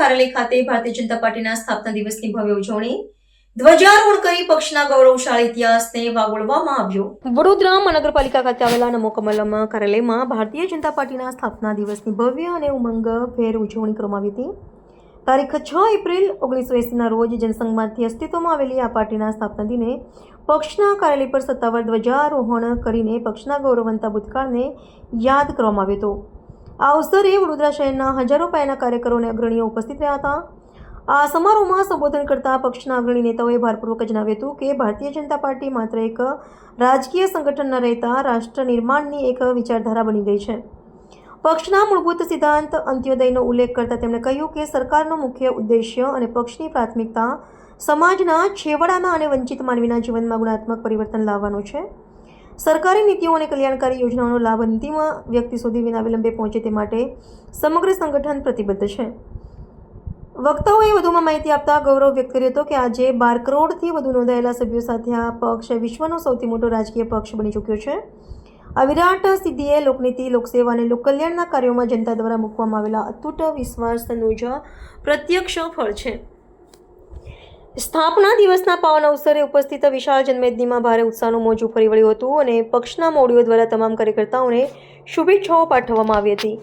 કાર્યાલય ખાતે ભારતીય જનતા પાર્ટીના સ્થાપના દિવસની ભવ્ય ઉજવણી, ધ્વજારોહણ કરી પક્ષના ગૌરવશાળી ઇતિહાસને વાગોળવામાં આવ્યો। વડોદરા મહાનગરપાલિકા ખાતે આવેલા નમો કમલમ કાર્યાલયમાં ભારતીય જનતા પાર્ટીના સ્થાપના દિવસની ભવ્ય અને ઉમંગભેર ઉજવણી કરવામાં આવી હતી। તારીખ 6 એપ્રિલ 1980ના રોજ જનસંઘમાંથી અસ્તિત્વમાં આવેલી આ પાર્ટીના સ્થાપના દિને પક્ષના કાર્યાલય પર સત્તાવાર ધ્વજારોહણ કરીને પક્ષના ગૌરવવંતા ભૂતકાળને યાદ કરવામાં આવ્યો હતો। આ અવસરે વડોદરા શહેરના હજારો પાયાના કાર્યકરો અને અગ્રણીઓ ઉપસ્થિત રહ્યા હતા। આ સમારોહમાં સંબોધન કરતા પક્ષના અગ્રણી નેતાઓએ ભારપૂર્વક જણાવ્યું હતું કે ભારતીય જનતા પાર્ટી માત્ર એક રાજકીય સંગઠન ન રહેતા રાષ્ટ્ર નિર્માણની એક વિચારધારા બની ગઈ છે। પક્ષના મૂળભૂત સિદ્ધાંત અંત્યોદયનો ઉલ્લેખ કરતા તેમણે કહ્યું કે સરકારનો મુખ્ય ઉદ્દેશ્ય અને પક્ષની પ્રાથમિકતા સમાજના છેવાડાના અને વંચિત માનવીના જીવનમાં ગુણાત્મક પરિવર્તન લાવવાનો છે। સરકારી નીતિઓ અને કલ્યાણકારી યોજનાઓનો લાભ અંતિમ વ્યક્તિ સુધી વિના વિલંબે પહોંચે તે માટે સમગ્ર સંગઠન પ્રતિબદ્ધ છે। વક્તાઓએ વધુમાં માહિતી આપતા ગૌરવ વ્યક્ત કર્યો હતો કે આજે 12 કરોડથી વધુ નોંધાયેલા સભ્યો સાથે આ પક્ષ વિશ્વનો સૌથી મોટો રાજકીય પક્ષ બની ચૂક્યો છે। આ વિરાટ સિદ્ધિએ લોકનીતિ, લોકસેવા અને લોકકલ્યાણના કાર્યોમાં જનતા દ્વારા મૂકવામાં આવેલા અતૂટ વિશ્વાસનું જ પ્રત્યક્ષ ફળ છે। સ્થાપના દિવસના પાવન અવસરે ઉપસ્થિત વિશાળ જનમેદનીમાં ભારે ઉત્સાહનું મોજું ફરી વળ્યું હતું અને પક્ષના મોવડીઓ દ્વારા તમામ કાર્યકર્તાઓને શુભેચ્છાઓ પાઠવવામાં આવી હતી।